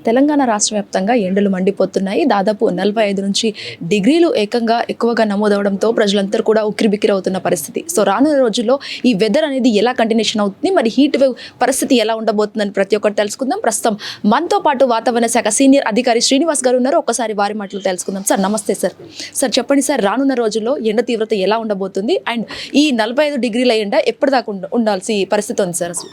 తెలంగాణ రాష్ట్ర వ్యాప్తంగా ఎండలు మండిపోతున్నాయి. దాదాపు 45 నుంచి డిగ్రీలు ఏకంగా ఎక్కువగా నమోదవడంతో ప్రజలందరూ కూడా ఉక్కిరిబిక్కిరి అవుతున్న పరిస్థితి. సో రానున్న రోజుల్లో ఈ వెదర్ అనేది ఎలా కంటిన్యూషన్ అవుతుంది, మరి హీట్ వేవ్ పరిస్థితి ఎలా ఉండబోతుందని ప్రతి ఒక్కటి తెలుసుకుందాం. ప్రస్తుతం మనతో పాటు వాతావరణ శాఖ సీనియర్ అధికారి శ్రీనివాస్ గారు ఉన్నారు. ఒక్కసారి వారి మాటలు తెలుసుకుందాం. సార్ నమస్తే సార్. సార్ చెప్పండి సార్, రానున్న రోజుల్లో ఎండ తీవ్రత ఎలా ఉండబోతుంది అండ్ ఈ 45 డిగ్రీల ఎండ ఎప్పటిదాకా ఉండాల్సి పరిస్థితి ఉంది సార్? అసలు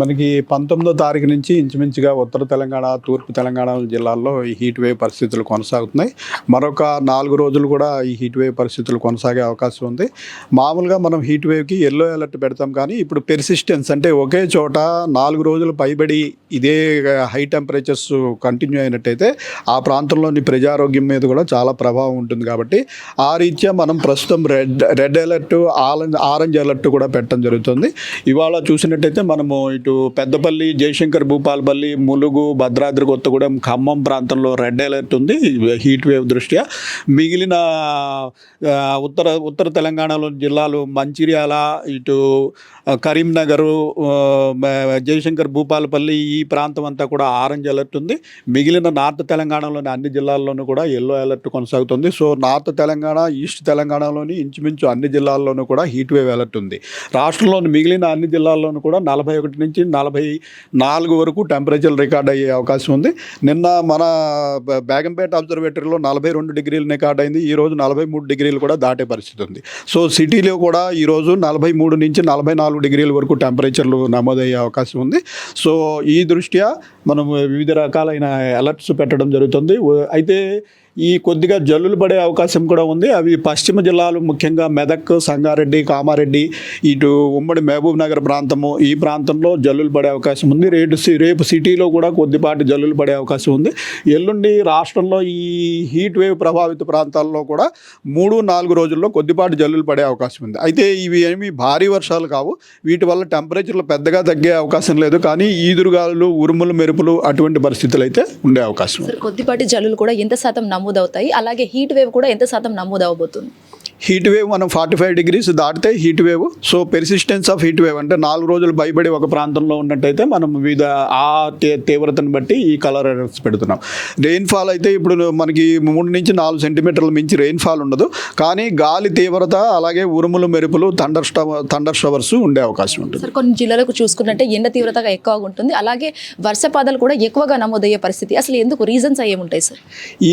మనకి 19వ తారీఖు నుంచి ఇంచుమించుగా ఉత్తర తెలంగాణ, తూర్పు తెలంగాణ జిల్లాల్లో ఈ హీట్ వేవ్ పరిస్థితులు కొనసాగుతున్నాయి. మరొక 4 రోజులు కూడా ఈ హీట్ వేవ్ పరిస్థితులు కొనసాగే అవకాశం ఉంది. మామూలుగా మనం హీట్ వేవ్కి ఎల్లో అలర్ట్ పెడతాం, కానీ ఇప్పుడు పెర్సిస్టెన్స్ అంటే ఒకే చోట 4 రోజులు పైబడి ఇదే హై టెంపరేచర్స్ కంటిన్యూ అయినట్టయితే ఆ ప్రాంతంలోని ప్రజారోగ్యం మీద కూడా చాలా ప్రభావం ఉంటుంది. కాబట్టి ఆ రీత్యా మనం ప్రస్తుతం రెడ్ అలర్ట్, ఆరెంజ్ అలర్ట్ కూడా పెట్టడం జరుగుతుంది. ఇవాళ చూసినట్టయితే మనము ఇటు పెద్దపల్లి, జయశంకర్ భూపాలపల్లి, ములుగు, భద్రాద్రి కొత్తగూడెం, ఖమ్మం ప్రాంతంలో రెడ్ అలర్ట్ ఉంది హీట్ వేవ్ దృష్ట్యా. మిగిలిన ఉత్తర తెలంగాణలోని జిల్లాలు మంచిర్యాల, ఇటు కరీంనగరు, జయశంకర్ భూపాలపల్లి ఈ ప్రాంతం అంతా కూడా ఆరెంజ్ అలర్ట్ ఉంది. మిగిలిన నార్త్ తెలంగాణలోని అన్ని జిల్లాల్లోనూ కూడా ఎల్లో అలర్ట్ కొనసాగుతుంది. సో నార్త్ తెలంగాణ, ఈస్ట్ తెలంగాణలోని ఇంచుమించు అన్ని జిల్లాల్లోనూ కూడా హీట్ వేవ్ అలర్ట్ ఉంది. రాష్ట్రంలోని మిగిలిన అన్ని జిల్లాల్లోనూ కూడా 41 నుంచి 44 వరకు టెంపరేచర్ రికార్డ్ అయ్యే అవకాశం ఉంది. నిన్న మన బేగంపేట అబ్జర్వేటరీలో 42 డిగ్రీలు రికార్డ్ అయింది. ఈరోజు 43 డిగ్రీలు కూడా దాటే పరిస్థితి ఉంది. సో సిటీలో కూడా ఈరోజు 43 నుంచి 44 డిగ్రీల వరకు టెంపరేచర్లు నమోదయ్యే అవకాశం ఉంది. సో ఈ దృష్ట్యా మనం వివిధ రకాలైన అలర్ట్స్ పెట్టడం జరుగుతుంది. అయితే ఈ కొద్దిగా జల్లులు పడే అవకాశం కూడా ఉంది. అవి పశ్చిమ జిల్లాలు, ముఖ్యంగా మెదక్, సంగారెడ్డి, కామారెడ్డి, ఇటు ఉమ్మడి మహబూబ్ నగర్ ప్రాంతము, ఈ ప్రాంతంలో జల్లులు పడే అవకాశం ఉంది. రేపు సిటీలో కూడా కొద్దిపాటి జల్లులు పడే అవకాశం ఉంది. ఎల్లుండి రాష్ట్రంలో ఈ హీట్ వేవ్ ప్రభావిత ప్రాంతాల్లో కూడా 3-4 రోజుల్లో కొద్దిపాటి జల్లులు పడే అవకాశం ఉంది. అయితే ఇవి ఏమి భారీ వర్షాలు కావు. వీటి వల్ల టెంపరేచర్లు పెద్దగా తగ్గే అవకాశం లేదు. కానీ ఈదురుగాలు, ఉరుములు, మెరుపులు అటువంటి పరిస్థితులు అయితే ఉండే అవకాశం ఉంది. కొద్దిపాటి జల్లులు కూడా ఎంత శాతం నమోదవుతాయి, అలాగే హీట్ వేవ్ కూడా ఎంత శాతం నమోదవబోతుంది? హీట్ వేవ్ మనం 45 డిగ్రీస్ దాటితే heat wave. So persistence of heat wave అంటే 4 రోజులు భయపడి ఒక ప్రాంతంలో ఉన్నట్టయితే మనం వివిధ ఆ తీవ్రతను బట్టి ఈ కలర్ అలర్ట్స్ పెడుతున్నాం. రెయిన్ఫాల్ అయితే ఇప్పుడు మనకి 3 నుంచి 4 సెంటీమీటర్ల మించి రెయిన్ఫాల్ ఉండదు. కానీ గాలి తీవ్రత, అలాగే ఉరుములు, మెరుపులు, థండర్ షవర్స్ ఉండే అవకాశం ఉంటుంది. సార్ కొన్ని జిల్లాలకు చూసుకున్నట్టే ఎండ తీవ్రతగా ఎక్కువగా ఉంటుంది, అలాగే వర్షపాతాలు కూడా ఎక్కువగా నమోదయ్యే పరిస్థితి. అసలు ఎందుకు, రీజన్స్ ఏముంటాయి సార్?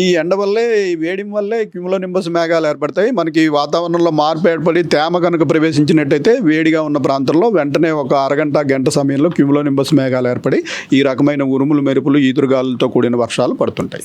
ఈ ఎండ వల్లే, ఈ వేడిం వల్లే క్యూములోనింబస్ మేఘాలు ఏర్పడతాయి. మనకి వాతావరణంలో మార్పు ఏర్పడి తేమ కనుక ప్రవేశించినట్టయితే వేడిగా ఉన్న ప్రాంతంలో వెంటనే ఒక అరగంట, గంట సమయంలో క్యూములోనింబస్ మేఘాలు ఏర్పడి ఈ రకమైన ఉరుములు, మెరుపులు, ఈదురుగాలులతో కూడిన వర్షాలు పడుతుంటాయి.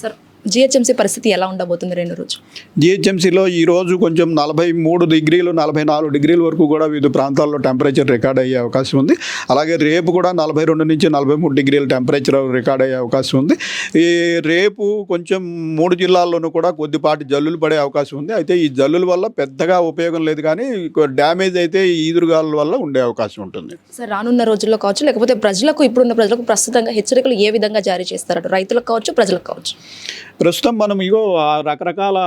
జిహెచ్ఎంసీ పరిస్థితి ఎలా ఉండబోతుంది రెండు రోజు? జిహెచ్ఎంసీలో ఈరోజు కొంచెం 43 డిగ్రీలు, 44 డిగ్రీల వరకు కూడా వివిధ ప్రాంతాల్లో టెంపరేచర్ రికార్డ్ అయ్యే అవకాశం ఉంది. అలాగే రేపు కూడా 42 నుంచి 43 డిగ్రీల టెంపరేచర్ రికార్డ్ అయ్యే అవకాశం ఉంది. ఈ రేపు కొంచెం 3 జిల్లాల్లోనూ కూడా కొద్దిపాటి జల్లులు పడే అవకాశం ఉంది. అయితే ఈ జల్లుల వల్ల పెద్దగా ఉపయోగం లేదు, కానీ డ్యామేజ్ అయితే ఈ ఈదురుగాల వల్ల ఉండే అవకాశం ఉంటుంది. సార్ రానున్న రోజుల్లో కావచ్చు, లేకపోతే ప్రజలకు, ఇప్పుడున్న ప్రజలకు ప్రస్తుతంగా హెచ్చరికలు ఏ విధంగా జారీ చేస్తారట? రైతులకు కావచ్చు, ప్రజలకు కావచ్చు? ప్రస్తుతం మనం రకరకాల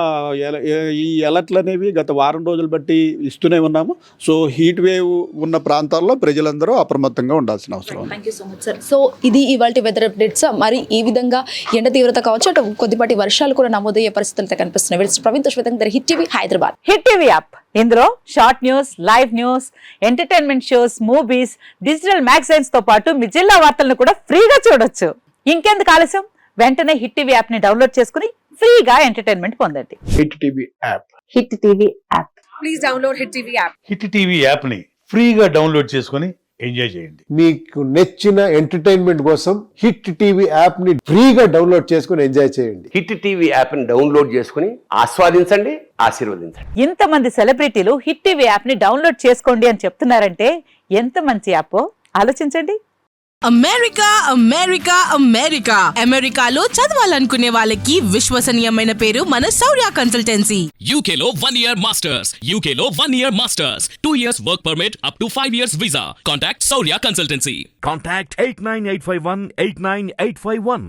ఈ అలర్ట్లు అనేవి గత వారం రోజులు బట్టి ఇస్తూనే ఉన్నాము. సో హీట్ వేవ్ ఉన్న ప్రాంతాల్లో ప్రజలందరూ అప్రమత్తంగా ఉండాల్సిన అవసరం ఉంది. Thank you so much sir. So ఇది ఇవాళ వెదర్ అప్డేట్స్. మరి ఈ విధంగా ఎండ తీవ్రత కావచ్చు, అటు కొద్దిపాటి వర్షాలు కూడా నమోదయ్యే పరిస్థితులు కనిపిస్తున్నాయి. ప్రవీణ్ తో శ్వేతంగా Hit TV Hyderabad. Hit TV app, ఇందులో short news, live news, entertainment shows, movies, digital magazines తో పాటు మీ జిల్లా వార్తలను కూడా ఫ్రీగా చూడొచ్చు. ఇంకెందుకు ఆలస్యం, వెంటనే హిట్ టీవీ యాప్ ని డౌన్లోడ్ చేసుకుని ఫ్రీగా ఎంటర్టైన్మెంట్ పొందండి. Hit TV app. Hit TV app. Please download hit TV app. Hit TV app ని ఫ్రీగా డౌన్లోడ్ చేసుకుని ఎంజాయ్ చేయండి. మీకు నచ్చిన ఎంటర్టైన్మెంట్ కోసం హిట్ టీవీ యాప్ ని ఫ్రీగా డౌన్లోడ్ చేసుకుని ఎంజాయ్ చేయండి. హిట్ టీవీ యాప్ ని డౌన్లోడ్ చేసుకుని ఆస్వాదించండి, ఆశీర్వదించండి. ఇంతమంది సెలబ్రిటీలు హిట్ టీవీ యాప్ ని డౌన్లోడ్ చేసుకోండి అని చెప్తున్నారంటే ఎంత మంచి యాప్ ఆలోచించండి. అమెరికా అమెరికా అమెరికా అమెరికాలో చదవాలనుకునే వాళ్ళకి విశ్వసనీయమైన పేరు మన శౌర్య కన్సల్టెన్సీ. UK లో 1 year masters, UK లో 1 year masters, 2 years work permit up to 5 years visa. Contact Saurya Consultancy. Contact 89851 89851.